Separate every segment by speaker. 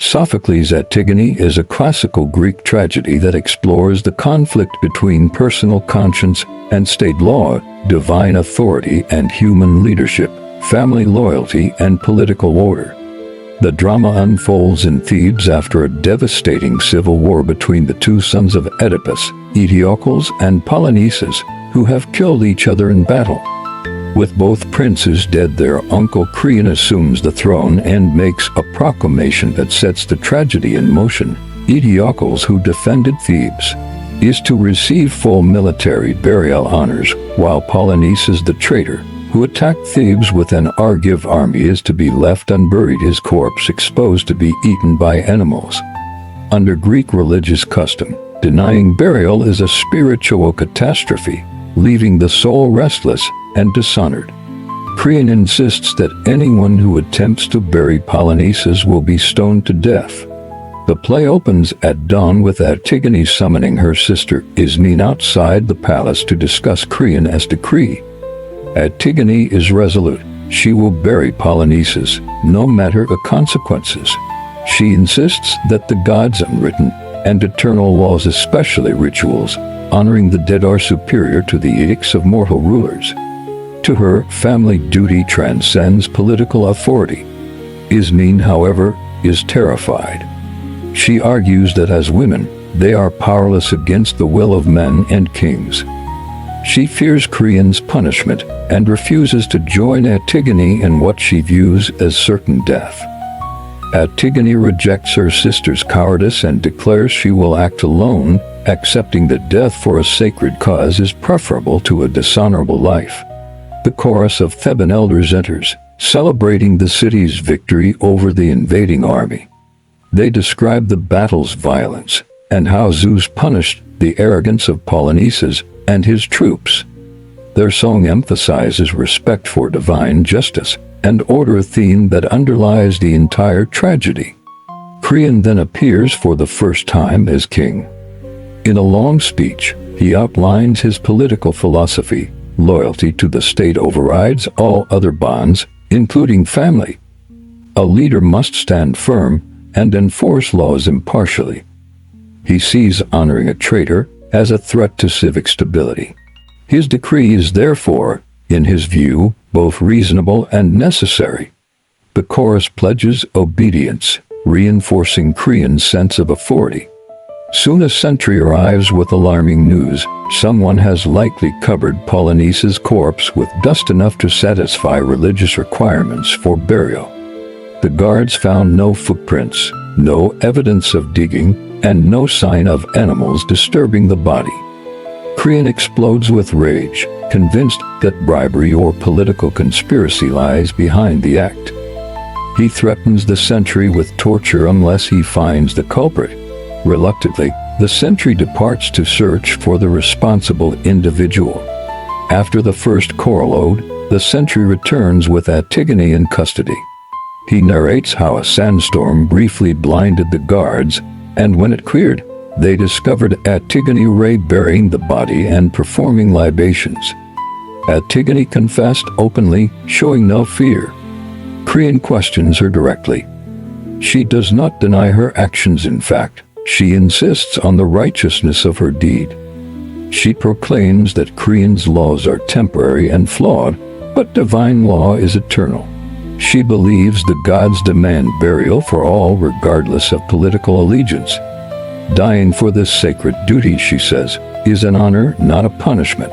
Speaker 1: Sophocles' Antigone is a classical Greek tragedy that explores the conflict between personal conscience and state law, divine authority and human leadership, family loyalty and political order. The drama unfolds in Thebes after a devastating civil war between the two sons of Oedipus, Eteocles and Polynices, who have killed each other in battle. With both princes dead, their uncle Creon assumes the throne and makes a proclamation that sets the tragedy in motion. Eteocles, who defended Thebes, is to receive full military burial honors, while Polynices the traitor, who attacked Thebes with an Argive army, is to be left unburied, his corpse exposed to be eaten by animals. Under Greek religious custom, denying burial is a spiritual catastrophe, leaving the soul restless and dishonored. Creon insists that anyone who attempts to bury Polynices will be stoned to death. The play opens at dawn with Antigone summoning her sister Ismene outside the palace to discuss Creon's decree. Antigone is resolute. She will bury Polynices, no matter the consequences. She insists that the gods' unwritten and eternal laws, especially rituals honoring the dead, are superior to the edicts of mortal rulers. To her, family duty transcends political authority. Ismene, however, is terrified. She argues that as women, they are powerless against the will of men and kings. She fears Creon's punishment and refuses to join Antigone in what she views as certain death. Antigone rejects her sister's cowardice and declares she will act alone, accepting that death for a sacred cause is preferable to a dishonorable life. The chorus of Theban elders enters, celebrating the city's victory over the invading army. They describe the battle's violence and how Zeus punished the arrogance of Polynices and his troops. Their song emphasizes respect for divine justice and order, a theme that underlies the entire tragedy. Creon then appears for the first time as king. In a long speech, he outlines his political philosophy. Loyalty to the state overrides all other bonds, including family. A leader must stand firm and enforce laws impartially. He sees honoring a traitor as a threat to civic stability. His decree is therefore, in his view, both reasonable and necessary. The chorus pledges obedience, reinforcing Creon's sense of authority. Soon a sentry arrives with alarming news. Someone has likely covered Polynices' corpse with dust enough to satisfy religious requirements for burial. The guards found no footprints, no evidence of digging, and no sign of animals disturbing the body. Creon explodes with rage, convinced that bribery or political conspiracy lies behind the act. He threatens the sentry with torture unless he finds the culprit. Reluctantly, the sentry departs to search for the responsible individual. After the first choral ode, the sentry returns with Antigone in custody. He narrates how a sandstorm briefly blinded the guards, and when it cleared, they discovered Antigone burying the body and performing libations. Antigone confessed openly, showing no fear. Creon questions her directly. She does not deny her actions. In fact, she insists on the righteousness of her deed. She proclaims that Creon's laws are temporary and flawed, but divine law is eternal. She believes the gods demand burial for all regardless of political allegiance. Dying for this sacred duty, she says, is an honor, not a punishment.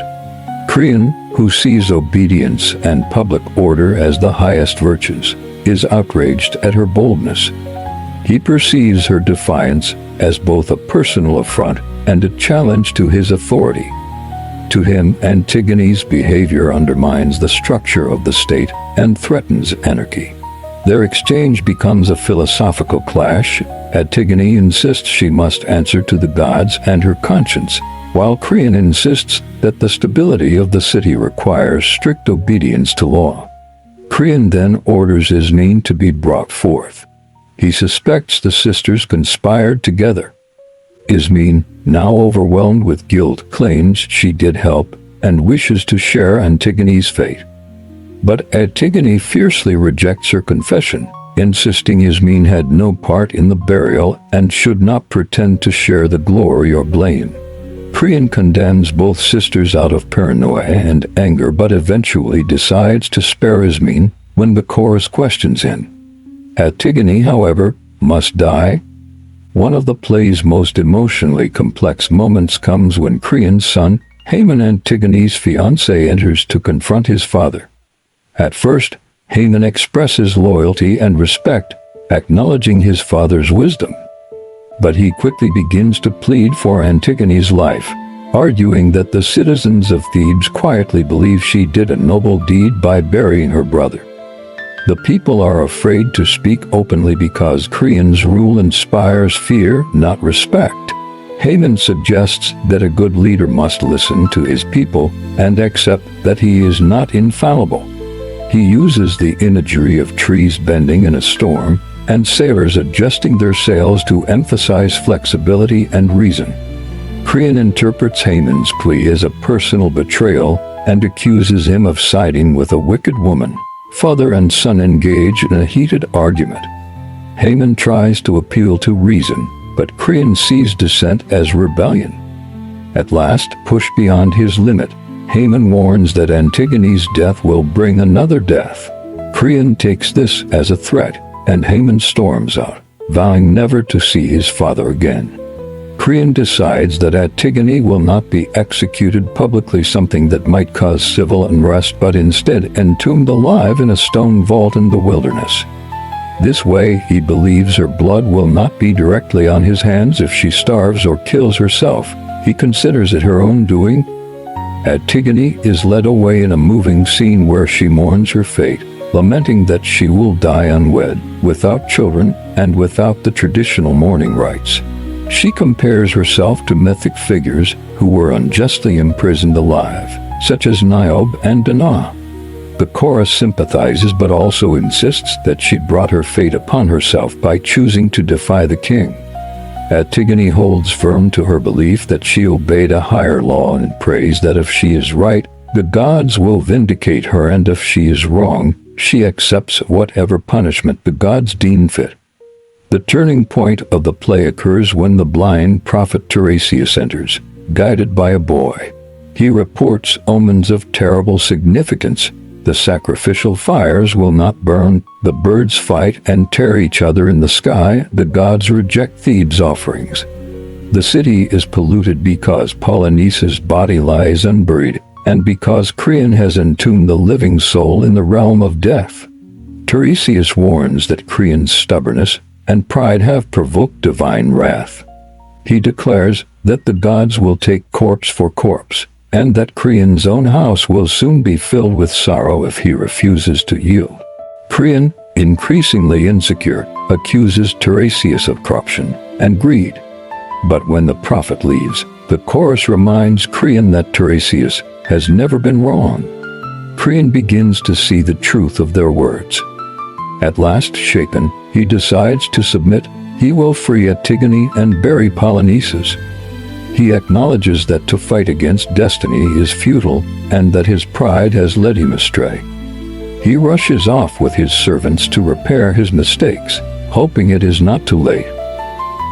Speaker 1: Creon, who sees obedience and public order as the highest virtues, is outraged at her boldness. He perceives her defiance as both a personal affront and a challenge to his authority. To him, Antigone's behavior undermines the structure of the state and threatens anarchy. Their exchange becomes a philosophical clash. Antigone insists she must answer to the gods and her conscience, while Creon insists that the stability of the city requires strict obedience to law. Creon then orders Ismene to be brought forth. He suspects the sisters conspired together. Ismene, now overwhelmed with guilt, claims she did help and wishes to share Antigone's fate. But Antigone fiercely rejects her confession, insisting Ismene had no part in the burial and should not pretend to share the glory or blame. Creon condemns both sisters out of paranoia and anger, but eventually decides to spare Ismene when the chorus questions him. Antigone, however, must die. One of the play's most emotionally complex moments comes when Creon's son, Haemon, Antigone's fiancé, enters to confront his father. At first, Haemon expresses loyalty and respect, acknowledging his father's wisdom. But he quickly begins to plead for Antigone's life, arguing that the citizens of Thebes quietly believe she did a noble deed by burying her brother. The people are afraid to speak openly because Creon's rule inspires fear, not respect. Haemon suggests that a good leader must listen to his people and accept that he is not infallible. He uses the imagery of trees bending in a storm and sailors adjusting their sails to emphasize flexibility and reason. Creon interprets Haemon's plea as a personal betrayal and accuses him of siding with a wicked woman. Father and son engage in a heated argument. Haemon tries to appeal to reason, but Creon sees dissent as rebellion. At last, pushed beyond his limit, Haemon warns that Antigone's death will bring another death. Creon takes this as a threat, and Haemon storms out, vowing never to see his father again. Creon decides that Antigone will not be executed publicly, something that might cause civil unrest, but instead entombed alive in a stone vault in the wilderness. This way, he believes her blood will not be directly on his hands if she starves or kills herself. He considers it her own doing. Antigone is led away in a moving scene where she mourns her fate, lamenting that she will die unwed, without children, and without the traditional mourning rites. She compares herself to mythic figures who were unjustly imprisoned alive, such as Niobe and Danae. The chorus sympathizes but also insists that she brought her fate upon herself by choosing to defy the king. Antigone holds firm to her belief that she obeyed a higher law and prays that if she is right, the gods will vindicate her, and if she is wrong, she accepts whatever punishment the gods deem fit. The turning point of the play occurs when the blind prophet Teiresias enters, guided by a boy. He reports omens of terrible significance. The sacrificial fires will not burn, the birds fight and tear each other in the sky, the gods reject Thebes' offerings. The city is polluted because Polynices' body lies unburied, and because Creon has entombed the living soul in the realm of death. Teiresias warns that Creon's stubbornness and pride have provoked divine wrath. He declares that the gods will take corpse for corpse, and that Creon's own house will soon be filled with sorrow if he refuses to yield. Creon, increasingly insecure, accuses Teiresias of corruption and greed. But when the prophet leaves, the chorus reminds Creon that Teiresias has never been wrong. Creon begins to see the truth of their words. At last shaken, he decides to submit. He will free Antigone and bury Polynices. He acknowledges that to fight against destiny is futile and that his pride has led him astray. He rushes off with his servants to repair his mistakes, hoping it is not too late.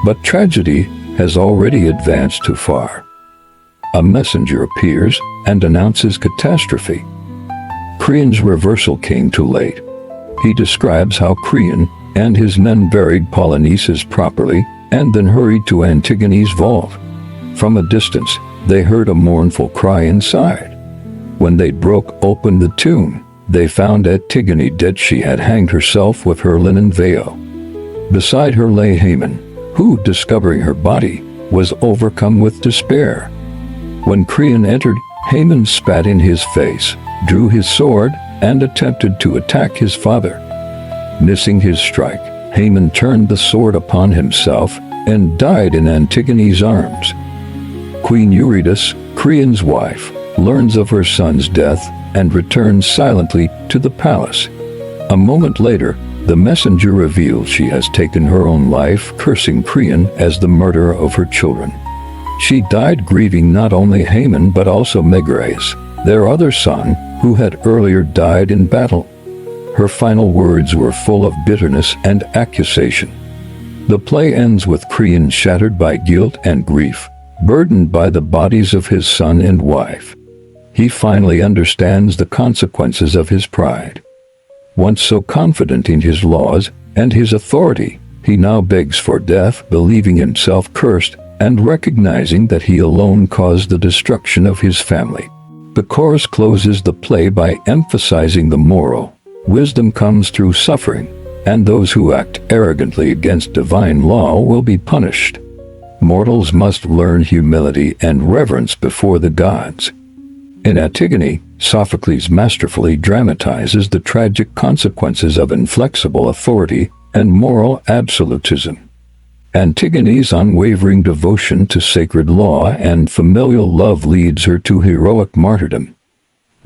Speaker 1: But tragedy has already advanced too far. A messenger appears and announces catastrophe. Creon's reversal came too late. He describes how Creon and his men buried Polynices properly and then hurried to Antigone's vault. From a distance, they heard a mournful cry inside. When they broke open the tomb, they found Antigone dead. She had hanged herself with her linen veil. Beside her lay Haemon, who, discovering her body, was overcome with despair. When Creon entered, Haemon spat in his face, drew his sword, and attempted to attack his father. Missing his strike, Haemon turned the sword upon himself and died in Antigone's arms. Queen Eurydice, Creon's wife, learns of her son's death and returns silently to the palace. A moment later, the messenger reveals she has taken her own life, cursing Creon as the murderer of her children. She died grieving not only Haemon but also Megraeus, their other son, who had earlier died in battle. Her final words were full of bitterness and accusation. The play ends with Creon shattered by guilt and grief, burdened by the bodies of his son and wife. He finally understands the consequences of his pride. Once so confident in his laws and his authority, he now begs for death, believing himself cursed and recognizing that he alone caused the destruction of his family. The chorus closes the play by emphasizing the moral. Wisdom comes through suffering, and those who act arrogantly against divine law will be punished. Mortals must learn humility and reverence before the gods. In Antigone, Sophocles masterfully dramatizes the tragic consequences of inflexible authority and moral absolutism. Antigone's unwavering devotion to sacred law and familial love leads her to heroic martyrdom,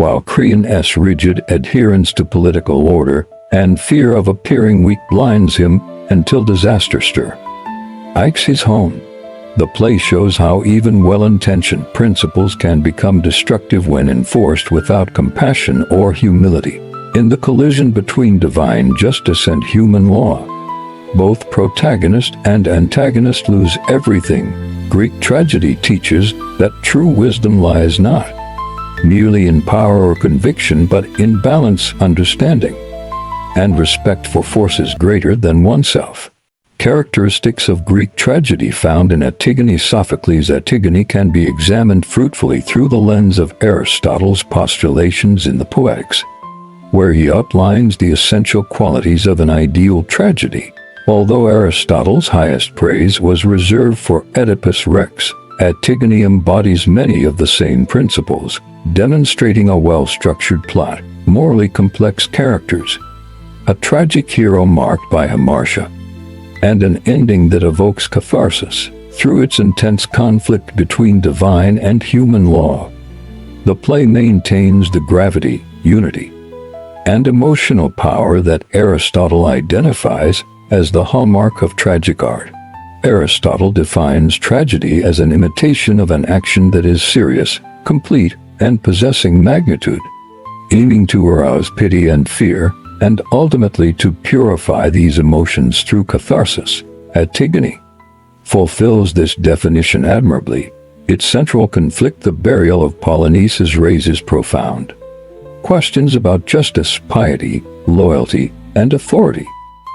Speaker 1: while Creon's rigid adherence to political order and fear of appearing weak blinds him until disaster strikes his home. The play shows how even well-intentioned principles can become destructive when enforced without compassion or humility. In the collision between divine justice and human law, both protagonist and antagonist lose everything. Greek tragedy teaches that true wisdom lies not merely in power or conviction, but in balance, understanding, and respect for forces greater than oneself. Characteristics of Greek tragedy found in Antigone. Sophocles' Antigone can be examined fruitfully through the lens of Aristotle's postulations in the Poetics, where he outlines the essential qualities of an ideal tragedy. Although Aristotle's highest praise was reserved for Oedipus Rex, Antigone embodies many of the same principles, demonstrating a well-structured plot, morally complex characters, a tragic hero marked by hamartia, and an ending that evokes catharsis through its intense conflict between divine and human law. The play maintains the gravity, unity, and emotional power that Aristotle identifies as the hallmark of tragic art. Aristotle defines tragedy as an imitation of an action that is serious, complete, and possessing magnitude, aiming to arouse pity and fear, and ultimately to purify these emotions through catharsis. Antigone fulfills this definition admirably. Its central conflict, the burial of Polynices, raises profound questions about justice, piety, loyalty, and authority.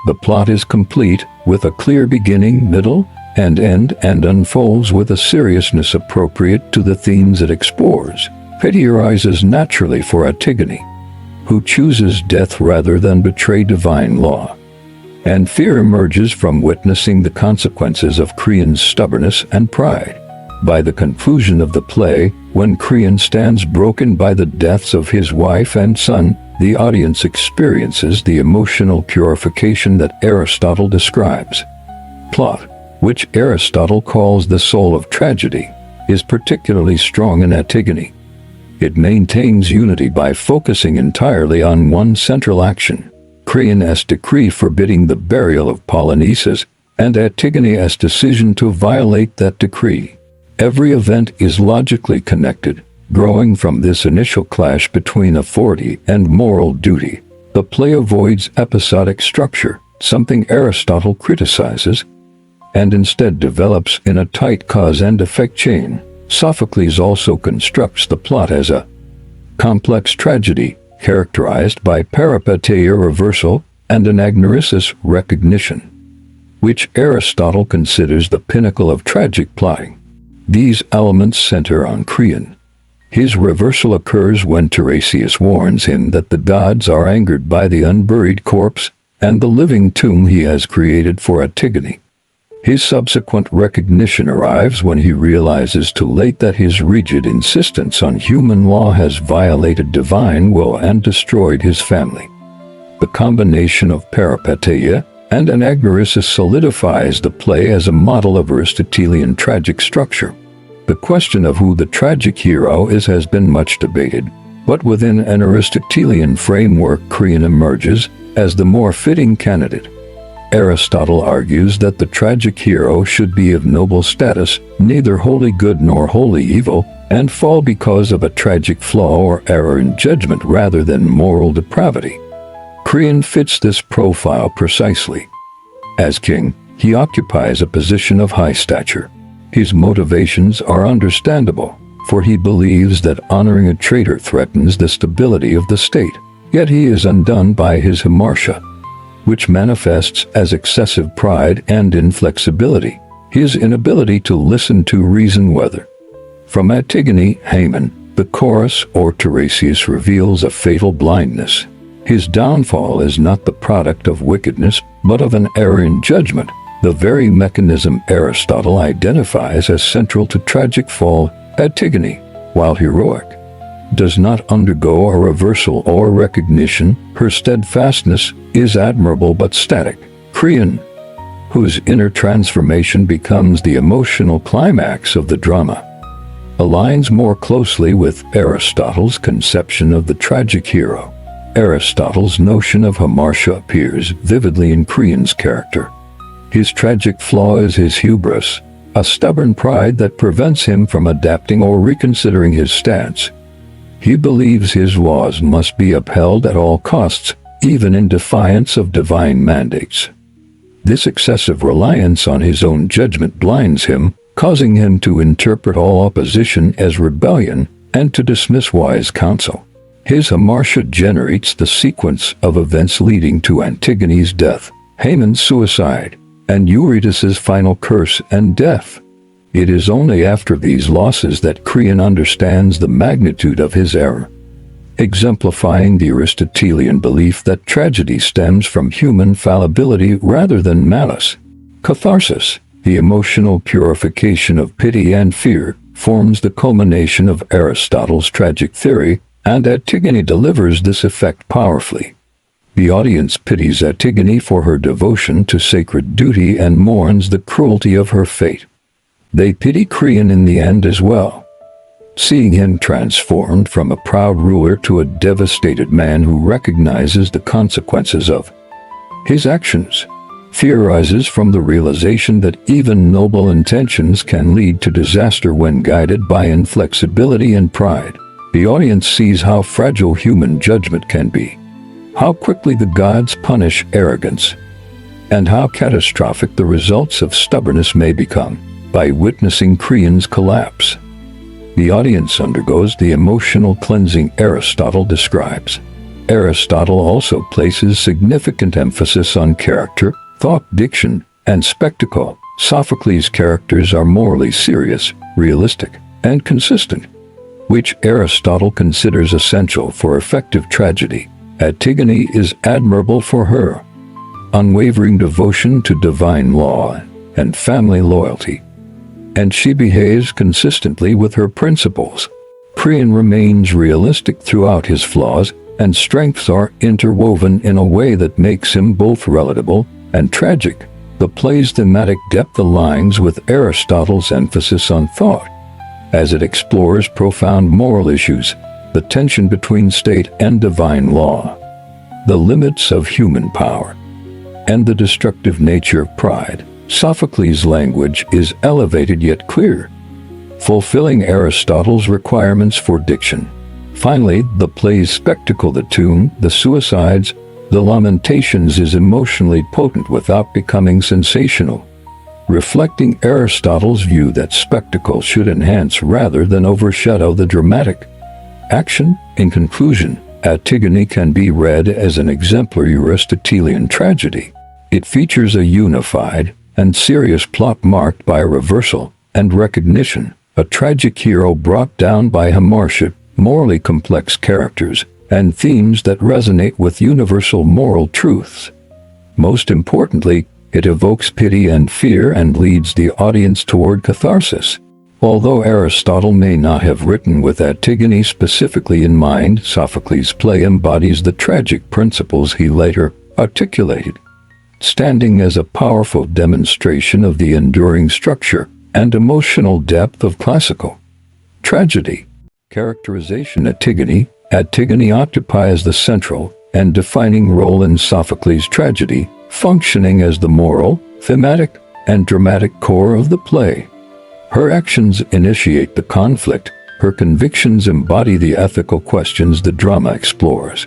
Speaker 1: The plot is complete, with a clear beginning, middle, and end, and unfolds with a seriousness appropriate to the themes it explores. Pity arises naturally for Antigone, who chooses death rather than betray divine law, and fear emerges from witnessing the consequences of Creon's stubbornness and pride. By the conclusion of the play, when Creon stands broken by the deaths of his wife and son, the audience experiences the emotional purification that Aristotle describes. Plot, which Aristotle calls the soul of tragedy, is particularly strong in Antigone. It maintains unity by focusing entirely on one central action, Creon's decree forbidding the burial of Polynices, and Antigone's decision to violate that decree. Every event is logically connected, growing from this initial clash between authority and moral duty. The play avoids episodic structure, something Aristotle criticizes, and instead develops in a tight cause and effect chain. Sophocles also constructs the plot as a complex tragedy, characterized by peripeteia reversal and anagnorisis recognition, which Aristotle considers the pinnacle of tragic plotting. These elements center on Creon. His reversal occurs when Teiresias warns him that the gods are angered by the unburied corpse and the living tomb he has created for Antigone. His subsequent recognition arrives when he realizes too late that his rigid insistence on human law has violated divine will and destroyed his family. The combination of peripeteia and anagnorisis solidifies the play as a model of Aristotelian tragic structure. The question of who the tragic hero is has been much debated, but within an Aristotelian framework, Creon emerges as the more fitting candidate. Aristotle argues that the tragic hero should be of noble status, neither wholly good nor wholly evil, and fall because of a tragic flaw or error in judgment rather than moral depravity. Creon fits this profile precisely. As king, he occupies a position of high stature. His motivations are understandable, for he believes that honoring a traitor threatens the stability of the state. Yet he is undone by his hamartia, which manifests as excessive pride and inflexibility, his inability to listen to reason whether. From Antigone, Haemon, the chorus or Teiresias reveals a fatal blindness. His downfall is not the product of wickedness, but of an error in judgment, the very mechanism Aristotle identifies as central to tragic fall. Antigone, while heroic, does not undergo a reversal or recognition. Her steadfastness is admirable but static. Creon, whose inner transformation becomes the emotional climax of the drama, aligns more closely with Aristotle's conception of the tragic hero. Aristotle's notion of hamartia appears vividly in Creon's character. His tragic flaw is his hubris, a stubborn pride that prevents him from adapting or reconsidering his stance. He believes his laws must be upheld at all costs, even in defiance of divine mandates. This excessive reliance on his own judgment blinds him, causing him to interpret all opposition as rebellion and to dismiss wise counsel. His hamartia generates the sequence of events leading to Antigone's death, Haemon's suicide, and Eurydice's final curse and death. It is only after these losses that Creon understands the magnitude of his error, exemplifying the Aristotelian belief that tragedy stems from human fallibility rather than malice. Catharsis, the emotional purification of pity and fear, forms the culmination of Aristotle's tragic theory, and Antigone delivers this effect powerfully. The audience pities Antigone for her devotion to sacred duty and mourns the cruelty of her fate. They pity Creon in the end as well, seeing him transformed from a proud ruler to a devastated man who recognizes the consequences of his actions. Fear arises from the realization that even noble intentions can lead to disaster when guided by inflexibility and pride. The audience sees how fragile human judgment can be, how quickly the gods punish arrogance, and how catastrophic the results of stubbornness may become. By witnessing Creon's collapse, the audience undergoes the emotional cleansing Aristotle describes. Aristotle also places significant emphasis on character, thought, diction, and spectacle. Sophocles' characters are morally serious, realistic, and consistent, which Aristotle considers essential for effective tragedy. Antigone is admirable for her unwavering devotion to divine law and family loyalty, and she behaves consistently with her principles. Creon remains realistic throughout his flaws, and strengths are interwoven in a way that makes him both relatable and tragic. The play's thematic depth aligns with Aristotle's emphasis on thought, as it explores profound moral issues, the tension between state and divine law, the limits of human power, and the destructive nature of pride. Sophocles' language is elevated yet clear, fulfilling Aristotle's requirements for diction. Finally, the play's spectacle, the tomb, the suicides, the lamentations, is emotionally potent without becoming sensational, reflecting Aristotle's view that spectacle should enhance rather than overshadow the dramatic action. In conclusion, Antigone can be read as an exemplary Aristotelian tragedy. It features a unified and serious plot marked by reversal and recognition, a tragic hero brought down by hamartia, morally complex characters, and themes that resonate with universal moral truths. Most importantly, it evokes pity and fear and leads the audience toward catharsis. Although Aristotle may not have written with Antigone specifically in mind, Sophocles' play embodies the tragic principles he later articulated, standing as a powerful demonstration of the enduring structure and emotional depth of classical tragedy. Characterization. Antigone occupies the central and defining role in Sophocles' tragedy, functioning as the moral, thematic, and dramatic core of the play. Her actions initiate the conflict, her convictions embody the ethical questions the drama explores,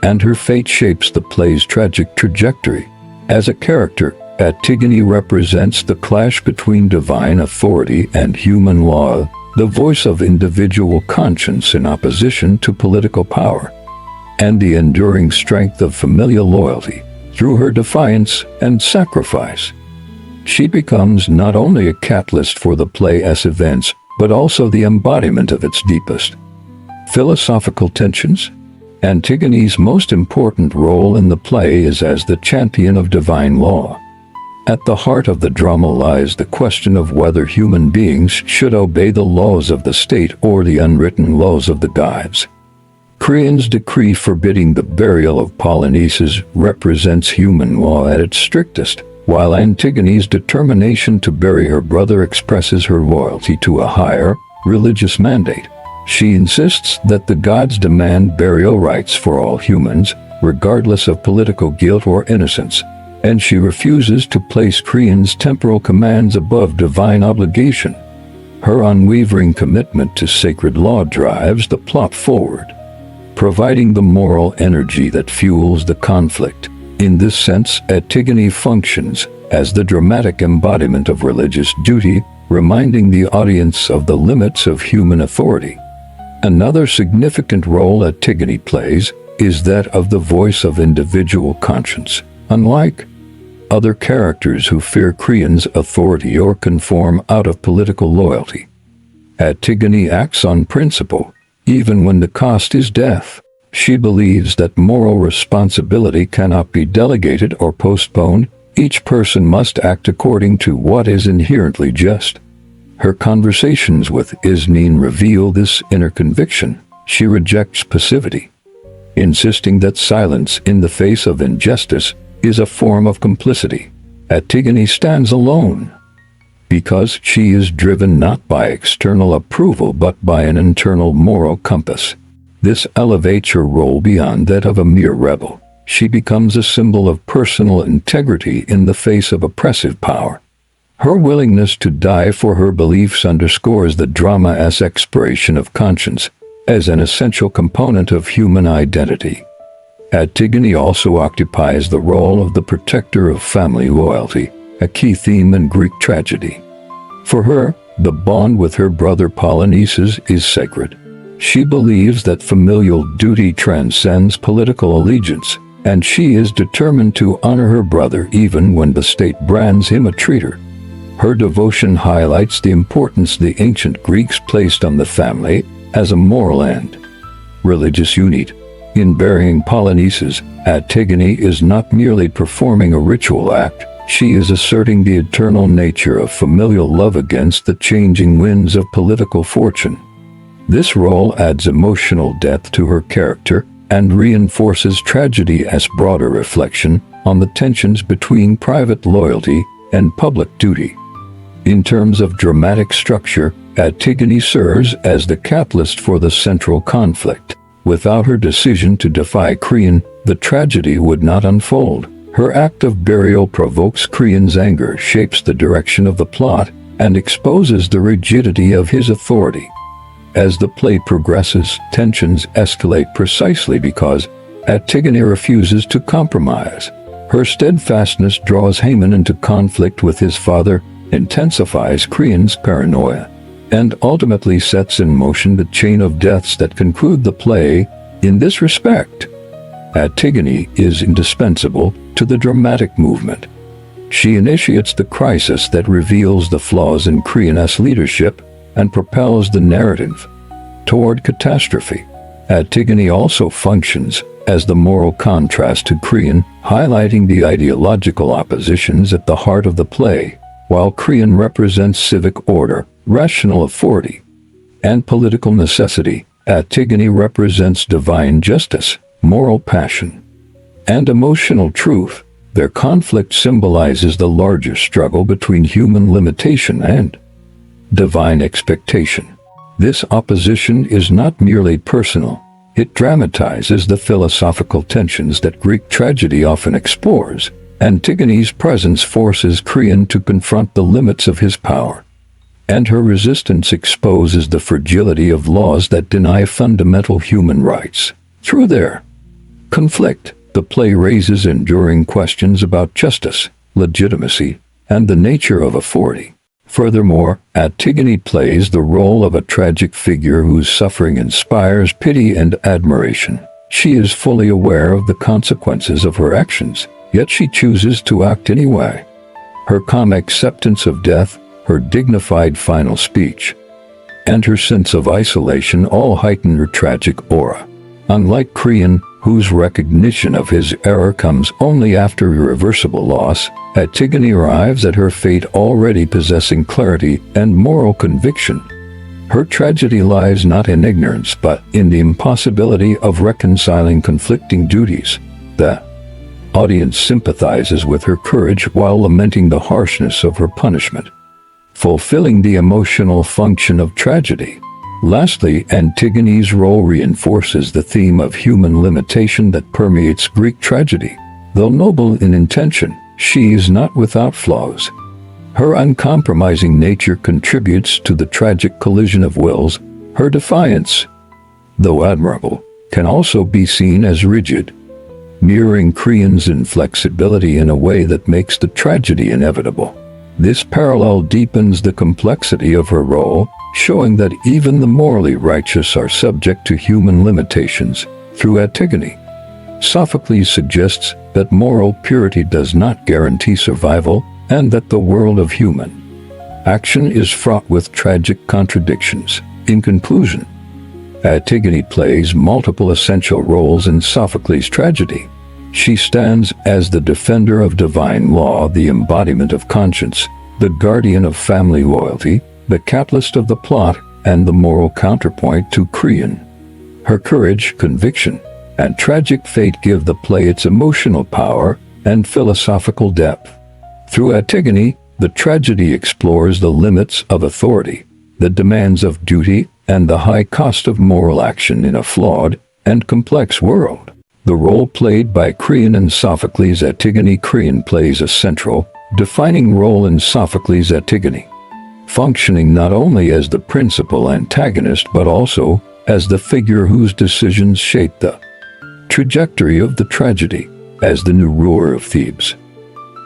Speaker 1: and her fate shapes the play's tragic trajectory. As a character, Antigone represents the clash between divine authority and human law, the voice of individual conscience in opposition to political power, and the enduring strength of familial loyalty. Through her defiance and sacrifice, she becomes not only a catalyst for the play's events, but also the embodiment of its deepest philosophical tensions. Antigone's most important role in the play is as the champion of divine law. At the heart of the drama lies the question of whether human beings should obey the laws of the state or the unwritten laws of the gods. Creon's decree forbidding the burial of Polonices represents human law at its strictest, while Antigone's determination to bury her brother expresses her loyalty to a higher, religious mandate. She insists that the gods demand burial rites for all humans, regardless of political guilt or innocence, and she refuses to place Creon's temporal commands above divine obligation. Her unwavering commitment to sacred law drives the plot forward, providing the moral energy that fuels the conflict. In this sense, Antigone functions as the dramatic embodiment of religious duty, reminding the audience of the limits of human authority. Another significant role Antigone plays is that of the voice of individual conscience. Unlike other characters who fear Creon's authority or conform out of political loyalty, Antigone acts on principle, even when the cost is death. She believes that moral responsibility cannot be delegated or postponed. Each person must act according to what is inherently just. Her conversations with Isnine reveal this inner conviction. She rejects passivity, insisting that silence in the face of injustice is a form of complicity. Antigone stands alone because she is driven not by external approval but by an internal moral compass. This elevates her role beyond that of a mere rebel. She becomes a symbol of personal integrity in the face of oppressive power. Her willingness to die for her beliefs underscores the drama's exploration of conscience as an essential component of human identity. Antigone also occupies the role of the protector of family loyalty, a key theme in Greek tragedy. For her, the bond with her brother Polonices is sacred. She believes that familial duty transcends political allegiance, and she is determined to honor her brother even when the state brands him a traitor. Her devotion highlights the importance the ancient Greeks placed on the family as a moral and religious unit. In burying Polonices, Antigone is not merely performing a ritual act, she is asserting the eternal nature of familial love against the changing winds of political fortune. This role adds emotional depth to her character and reinforces tragedy as broader reflection on the tensions between private loyalty and public duty. In terms of dramatic structure, Antigone serves as the catalyst for the central conflict. Without her decision to defy Creon, the tragedy would not unfold. Her act of burial provokes Creon's anger, shapes the direction of the plot, and exposes the rigidity of his authority. As the play progresses, tensions escalate precisely because Antigone refuses to compromise. Her steadfastness draws Haemon into conflict with his father, intensifies Creon's paranoia, and ultimately sets in motion the chain of deaths that conclude the play. In this respect, Antigone is indispensable to the dramatic movement. She initiates the crisis that reveals the flaws in Creon's leadership and propels the narrative toward catastrophe. Antigone also functions as the moral contrast to Creon, highlighting the ideological oppositions at the heart of the play. While Creon represents civic order, rational authority, and political necessity, Antigone represents divine justice, moral passion, and emotional truth. Their conflict symbolizes the larger struggle between human limitation and divine expectation. This opposition is not merely personal. It dramatizes the philosophical tensions that Greek tragedy often explores. Antigone's presence forces Creon to confront the limits of his power, and her resistance exposes the fragility of laws that deny fundamental human rights. Through their conflict. The play raises enduring questions about justice, legitimacy, and the nature of authority. Furthermore, Antigone plays the role of a tragic figure whose suffering inspires pity and admiration. She is fully aware of the consequences of her actions, yet she chooses to act anyway. Her calm acceptance of death, her dignified final speech, and her sense of isolation all heighten her tragic aura. Unlike Creon, whose recognition of his error comes only after irreversible loss, Antigone arrives at her fate already possessing clarity and moral conviction. Her tragedy lies not in ignorance but in the impossibility of reconciling conflicting duties. The audience sympathizes with her courage while lamenting the harshness of her punishment, fulfilling the emotional function of tragedy. Lastly, Antigone's role reinforces the theme of human limitation that permeates Greek tragedy. Though noble in intention, she is not without flaws. Her uncompromising nature contributes to the tragic collision of wills. Her defiance, though admirable, can also be seen as rigid, mirroring Creon's inflexibility in a way that makes the tragedy inevitable. This parallel deepens the complexity of her role, showing that even the morally righteous are subject to human limitations. Through Antigone, Sophocles suggests that moral purity does not guarantee survival, and that the world of human action is fraught with tragic contradictions. In conclusion, Antigone plays multiple essential roles in Sophocles' tragedy. She stands as the defender of divine law, the embodiment of conscience, the guardian of family loyalty, the catalyst of the plot, and the moral counterpoint to Creon. Her courage, conviction, and tragic fate give the play its emotional power and philosophical depth. Through Antigone, the tragedy explores the limits of authority, the demands of duty, and the high cost of moral action in a flawed and complex world. The role played by Creon and Sophocles' Antigone. Creon plays a central, defining role in Sophocles' Antigone, functioning not only as the principal antagonist but also as the figure whose decisions shape the trajectory of the tragedy. As the new ruler of Thebes,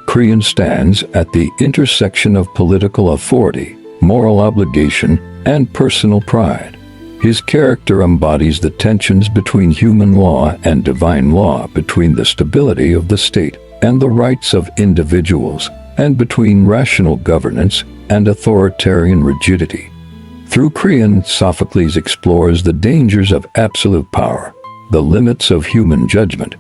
Speaker 1: Creon stands at the intersection of political authority, moral obligation, and personal pride. His character embodies the tensions between human law and divine law, between the stability of the state and the rights of individuals, and between rational governance and authoritarian rigidity. Through Creon, Sophocles explores the dangers of absolute power, the limits of human judgment,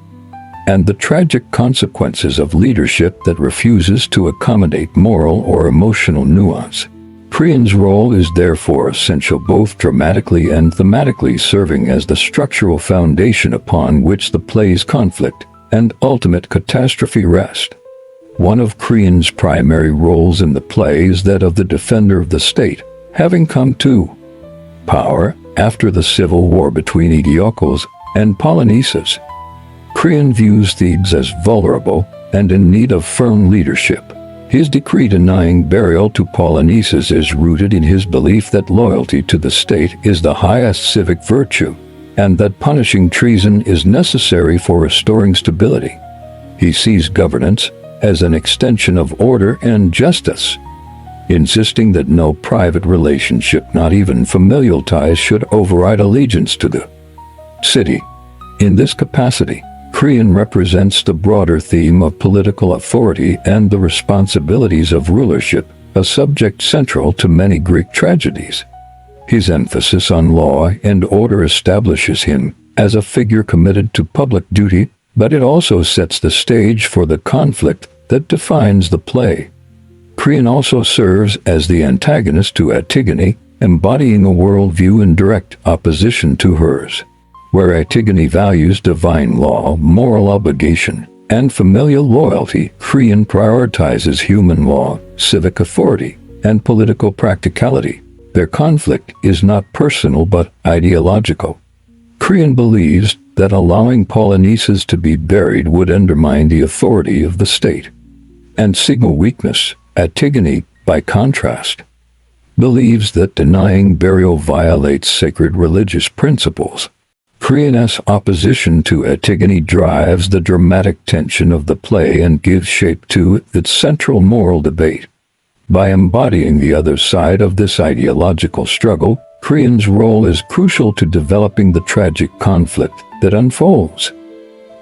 Speaker 1: and the tragic consequences of leadership that refuses to accommodate moral or emotional nuance. Creon's role is therefore essential both dramatically and thematically, serving as the structural foundation upon which the play's conflict and ultimate catastrophe rest. One of Creon's primary roles in the play is that of the defender of the state, having come to power after the civil war between Sophocles and Polynices. Creon views Thebes as vulnerable and in need of firm leadership. His decree denying burial to Polynices is rooted in his belief that loyalty to the state is the highest civic virtue, and that punishing treason is necessary for restoring stability. He sees governance as an extension of order and justice, insisting that no private relationship, not even familial ties, should override allegiance to the city. In this capacity, Creon represents the broader theme of political authority and the responsibilities of rulership, a subject central to many Greek tragedies. His emphasis on law and order establishes him as a figure committed to public duty, but it also sets the stage for the conflict that defines the play. Creon also serves as the antagonist to Antigone, embodying a worldview in direct opposition to hers. Where Antigone values divine law, moral obligation, and familial loyalty, Creon prioritizes human law, civic authority, and political practicality. Their conflict is not personal but ideological. Creon believes that allowing Polynices to be buried would undermine the authority of the state and signal weakness. Antigone, by contrast, believes that denying burial violates sacred religious principles. Creon's opposition to Antigone drives the dramatic tension of the play and gives shape to its central moral debate. By embodying the other side of this ideological struggle, Creon's role is crucial to developing the tragic conflict that unfolds.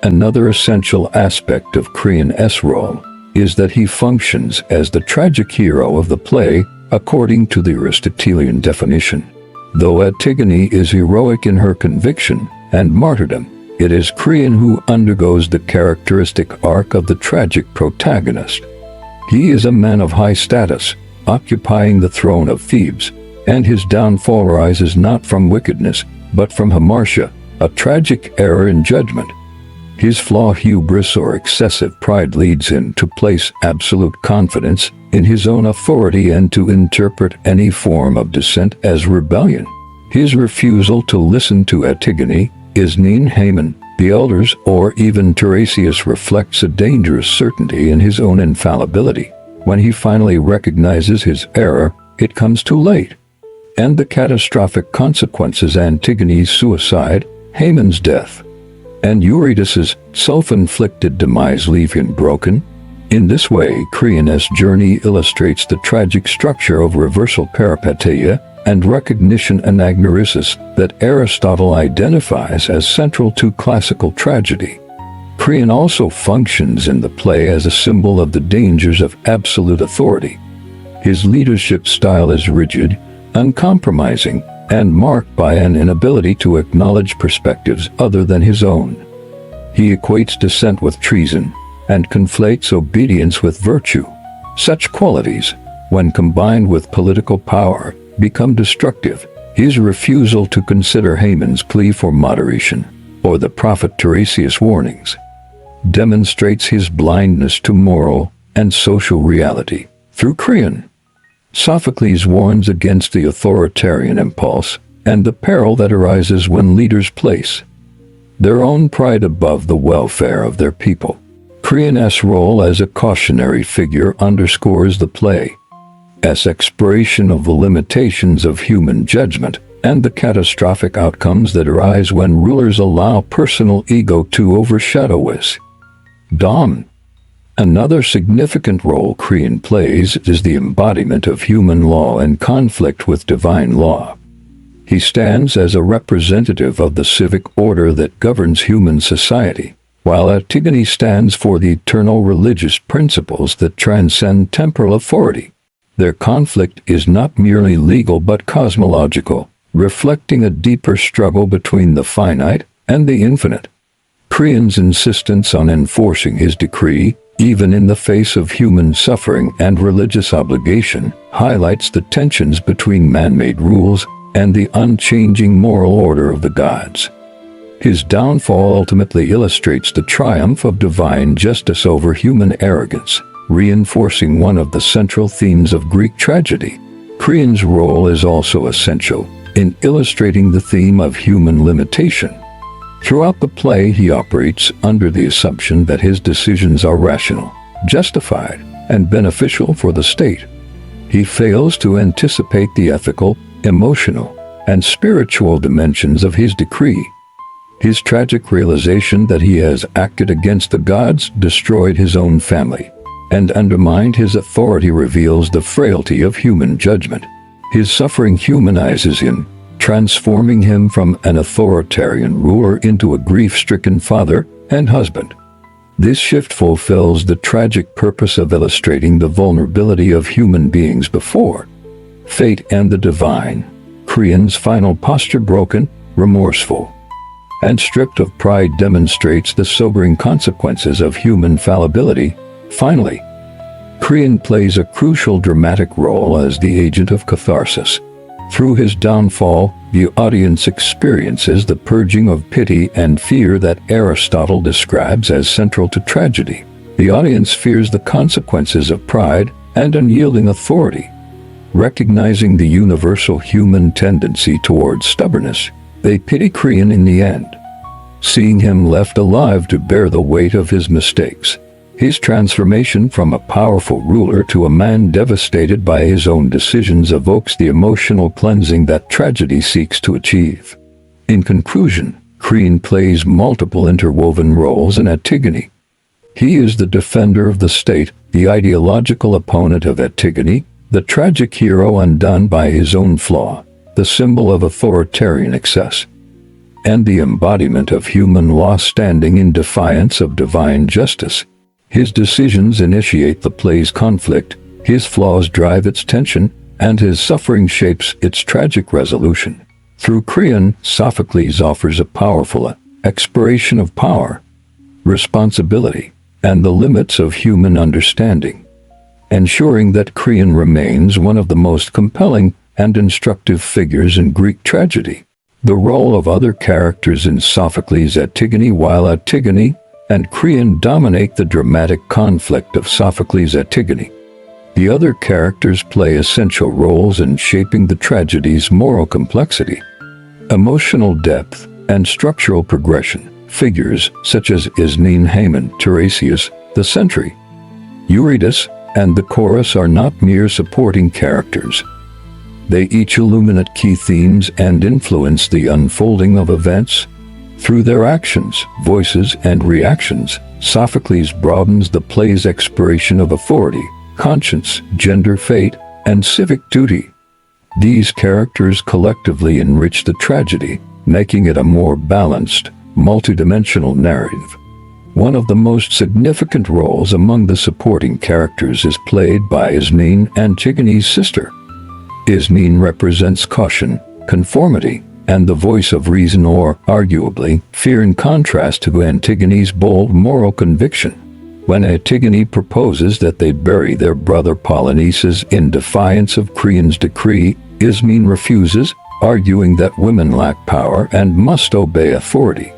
Speaker 1: Another essential aspect of Creon's role is that he functions as the tragic hero of the play, according to the Aristotelian definition. Though Antigone is heroic in her conviction and martyrdom, it is Creon who undergoes the characteristic arc of the tragic protagonist. He is a man of high status, occupying the throne of Thebes, and his downfall arises not from wickedness, but from hamartia, a tragic error in judgment. His flaw, hubris or excessive pride, leads him to place absolute confidence in his own authority and to interpret any form of dissent as rebellion. His refusal to listen to Antigone, Haemon, the elders, or even Teiresias reflects a dangerous certainty in his own infallibility. When he finally recognizes his error, it comes too late. And the catastrophic consequences: Antigone's suicide, Haemon's death, and Eurydice's self-inflicted demise leave him broken. In this way, Creon's journey illustrates the tragic structure of reversal, peripeteia, and recognition, anagnorisis, that Aristotle identifies as central to classical tragedy. Creon also functions in the play as a symbol of the dangers of absolute authority. His leadership style is rigid, uncompromising, and marked by an inability to acknowledge perspectives other than his own. He equates dissent with treason and conflates obedience with virtue. Such qualities, when combined with political power, become destructive. His refusal to consider Haemon's plea for moderation, or the prophet Teiresias' warnings, demonstrates his blindness to moral and social reality. Through Creon, Sophocles warns against the authoritarian impulse and the peril that arises when leaders place their own pride above the welfare of their people. Creon's role as a cautionary figure underscores the play's exploration of the limitations of human judgment and the catastrophic outcomes that arise when rulers allow personal ego to overshadow wisdom. Another significant role Creon plays is the embodiment of human law in conflict with divine law. He stands as a representative of the civic order that governs human society, while Antigone stands for the eternal religious principles that transcend temporal authority. Their conflict is not merely legal but cosmological, reflecting a deeper struggle between the finite and the infinite. Creon's insistence on enforcing his decree, even in the face of human suffering and religious obligation, highlights the tensions between man-made rules and the unchanging moral order of the gods. His downfall ultimately illustrates the triumph of divine justice over human arrogance, reinforcing one of the central themes of Greek tragedy. Creon's role is also essential in illustrating the theme of human limitation. Throughout the play, he operates under the assumption that his decisions are rational, justified, and beneficial for the state. He fails to anticipate the ethical, emotional, and spiritual dimensions of his decree. His tragic realization that he has acted against the gods, destroyed his own family, and undermined his authority reveals the frailty of human judgment. His suffering humanizes him, transforming him from an authoritarian ruler into a grief-stricken father and husband. This shift fulfills the tragic purpose of illustrating the vulnerability of human beings before fate and the divine. Creon's final posture, broken, remorseful, and stripped of pride, demonstrates the sobering consequences of human fallibility. Finally, Creon plays a crucial dramatic role as the agent of catharsis. Through his downfall, the audience experiences the purging of pity and fear that Aristotle describes as central to tragedy. The audience fears the consequences of pride and unyielding authority. Recognizing the universal human tendency towards stubbornness, they pity Creon in the end, seeing him left alive to bear the weight of his mistakes. His transformation from a powerful ruler to a man devastated by his own decisions evokes the emotional cleansing that tragedy seeks to achieve. In conclusion, Creon plays multiple interwoven roles in Antigone. He is the defender of the state, the ideological opponent of Antigone, the tragic hero undone by his own flaw, the symbol of authoritarian excess, and the embodiment of human law standing in defiance of divine justice. His decisions initiate the play's conflict, his flaws drive its tension, and his suffering shapes its tragic resolution. Through Creon, Sophocles offers a powerful exploration of power, responsibility, and the limits of human understanding, ensuring that Creon remains one of the most compelling and instructive figures in Greek tragedy. The role of other characters in Sophocles' Antigone. While Antigone and Creon dominate the dramatic conflict of Sophocles' Antigone, the other characters play essential roles in shaping the tragedy's moral complexity, emotional depth, and structural progression. Figures such as Ismene, Haemon, Teiresias, the sentry, Eurydice, and the chorus are not mere supporting characters. They each illuminate key themes and influence the unfolding of events. Through their actions, voices, and reactions, Sophocles broadens the play's exploration of authority, conscience, gender, fate, and civic duty. These characters collectively enrich the tragedy, making it a more balanced, multidimensional narrative. One of the most significant roles among the supporting characters is played by Ismene, Antigone's sister. Ismene represents caution, conformity, and the voice of reason, or, arguably, fear, in contrast to Antigone's bold moral conviction. When Antigone proposes that they bury their brother Polynices in defiance of Creon's decree, Ismene refuses, arguing that women lack power and must obey authority.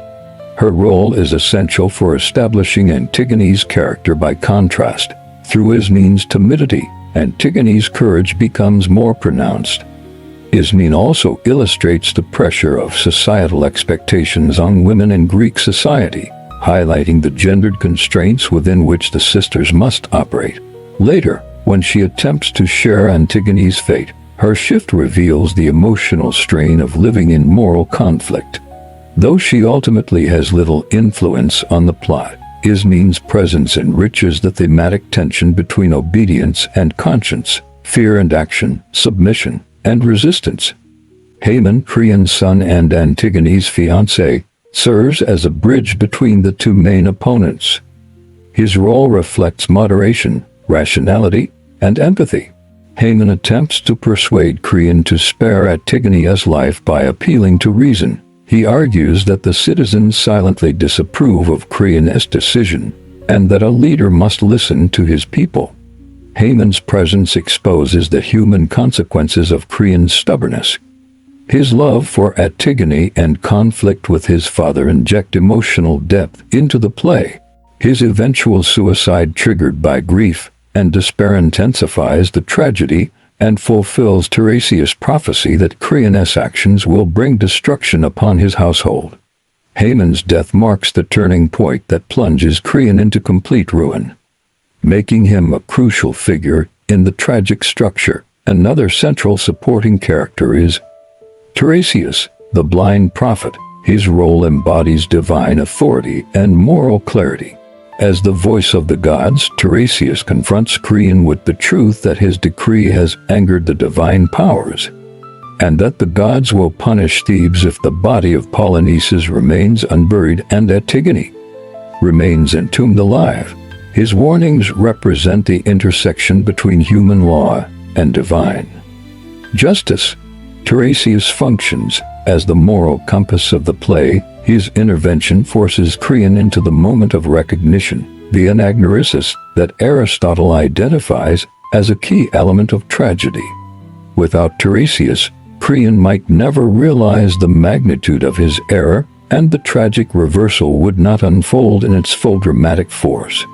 Speaker 1: Her role is essential for establishing Antigone's character. By contrast, through Ismene's timidity, Antigone's courage becomes more pronounced. Ismene also illustrates the pressure of societal expectations on women in Greek society, highlighting the gendered constraints within which the sisters must operate. Later, when she attempts to share Antigone's fate, her shift reveals the emotional strain of living in moral conflict. Though she ultimately has little influence on the plot, Ismene's presence enriches the thematic tension between obedience and conscience, fear and action, submission and resistance. Haemon, Creon's son and Antigone's fiancé, serves as a bridge between the two main opponents. His role reflects moderation, rationality, and empathy. Haemon attempts to persuade Creon to spare Antigone's life by appealing to reason. He argues that the citizens silently disapprove of Creon's decision, and that a leader must listen to his people. Haemon's presence exposes the human consequences of Creon's stubbornness. His love for Antigone and conflict with his father inject emotional depth into the play. His eventual suicide, triggered by grief and despair, intensifies the tragedy and fulfills Teiresias' prophecy that Creon's actions will bring destruction upon his household. Haemon's death marks the turning point that plunges Creon into complete ruin, making him a crucial figure in the tragic structure. Another central supporting character is Teiresias, the blind prophet. His role embodies divine authority and moral clarity. As the voice of the gods, Teiresias confronts Creon with the truth that his decree has angered the divine powers, and that the gods will punish Thebes if the body of Polynices remains unburied and Antigone remains entombed alive. His warnings represent the intersection between human law and divine justice. Teiresias functions as the moral compass of the play. His intervention forces Creon into the moment of recognition, the anagnorisis that Aristotle identifies as a key element of tragedy. Without Teiresias, Creon might never realize the magnitude of his error, and the tragic reversal would not unfold in its full dramatic force.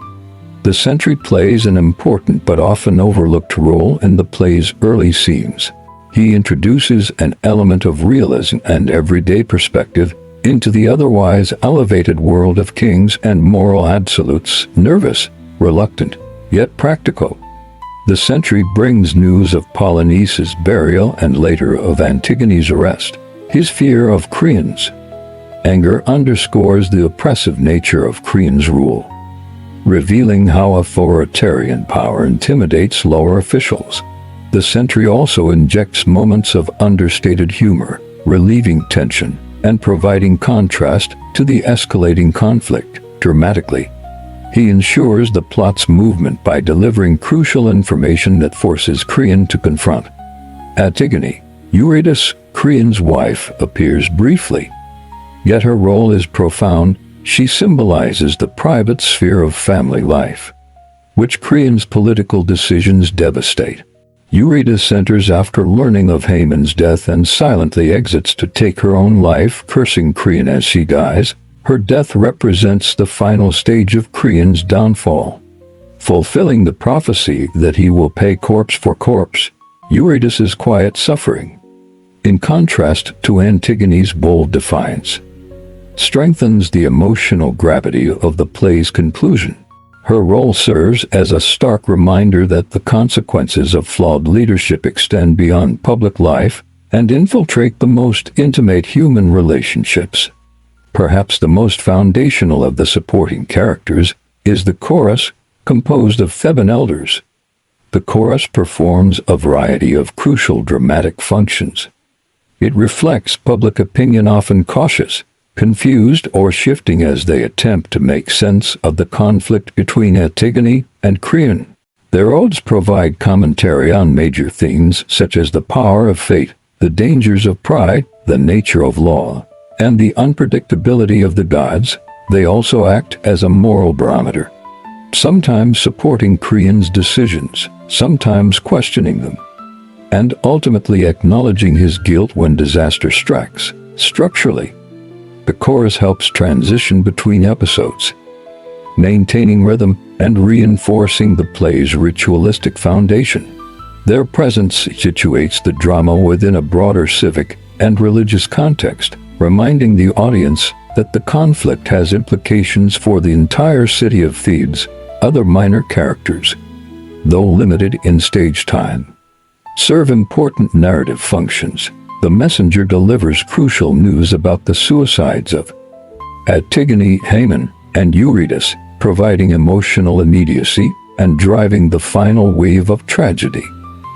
Speaker 1: The sentry plays an important but often overlooked role in the play's early scenes. He introduces an element of realism and everyday perspective into the otherwise elevated world of kings and moral absolutes. Nervous, reluctant, yet practical, the sentry brings news of Polynices' burial and later of Antigone's arrest. His fear of Creon's Anger underscores the oppressive nature of Creon's rule, revealing how authoritarian power intimidates lower officials. The century also injects moments of understated humor, relieving tension and providing contrast to the escalating conflict. Dramatically, he ensures the plot's movement by delivering crucial information that forces Creon to confront. Antigone, Eurydice, Creon's wife, appears briefly, yet her role is profound. She symbolizes the private sphere of family life, which Creon's political decisions devastate. Eurydice enters after learning of Haemon's death and silently exits to take her own life, cursing Creon as she dies. Her death represents the final stage of Creon's downfall, fulfilling the prophecy that he will pay corpse for corpse. Eurydice's quiet suffering, in contrast to Antigone's bold defiance, strengthens the emotional gravity of the play's conclusion. Her role serves as a stark reminder that the consequences of flawed leadership extend beyond public life and infiltrate the most intimate human relationships. Perhaps the most foundational of the supporting characters is the chorus, composed of Theban elders. The chorus performs a variety of crucial dramatic functions. It reflects public opinion, often cautious, confused, or shifting as they attempt to make sense of the conflict between Antigone and Creon. Their odes provide commentary on major themes such as the power of fate, the dangers of pride, the nature of law, and the unpredictability of the gods. They also act as a moral barometer, sometimes supporting Creon's decisions, sometimes questioning them, and ultimately acknowledging his guilt when disaster strikes. Structurally, the chorus helps transition between episodes, maintaining rhythm and reinforcing the play's ritualistic foundation. Their presence situates the drama within a broader civic and religious context, reminding the audience that the conflict has implications for the entire city of Thebes. Other minor characters, though limited in stage time, serve important narrative functions. The messenger delivers crucial news about the suicides of Antigone, Haemon, and Eurydice, providing emotional immediacy and driving the final wave of tragedy.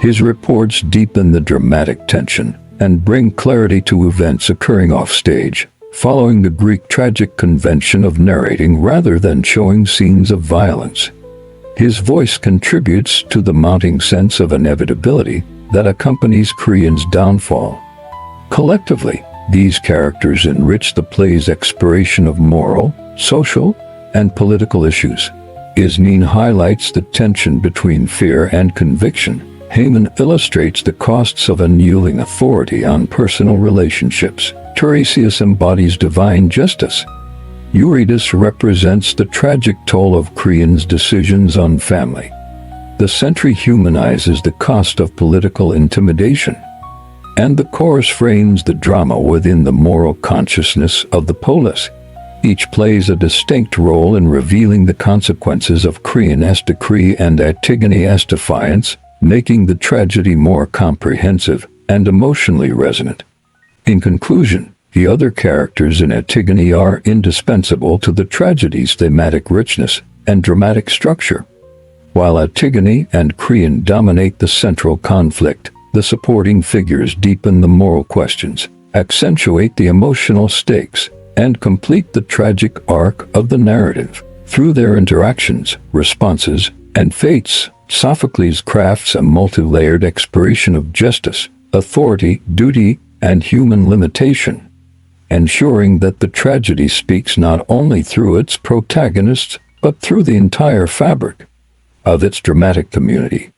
Speaker 1: His reports deepen the dramatic tension and bring clarity to events occurring offstage, following the Greek tragic convention of narrating rather than showing scenes of violence. His voice contributes to the mounting sense of inevitability that accompanies Creon's downfall. Collectively, these characters enrich the play's exploration of moral, social, and political issues. Ismene highlights the tension between fear and conviction. Haemon illustrates the costs of unyielding authority on personal relationships. Teiresias embodies divine justice. Eurydice represents the tragic toll of Creon's decisions on family. The century humanizes the cost of political intimidation, and the chorus frames the drama within the moral consciousness of the polis. Each plays a distinct role in revealing the consequences of Creon's decree and Antigone's defiance, making the tragedy more comprehensive and emotionally resonant. In conclusion, the other characters in Antigone are indispensable to the tragedy's thematic richness and dramatic structure. While Antigone and Creon dominate the central conflict, the supporting figures deepen the moral questions, accentuate the emotional stakes, and complete the tragic arc of the narrative. Through their interactions, responses, and fates, Sophocles crafts a multi-layered exploration of justice, authority, duty, and human limitation, ensuring that the tragedy speaks not only through its protagonists, but through the entire fabric of its dramatic community.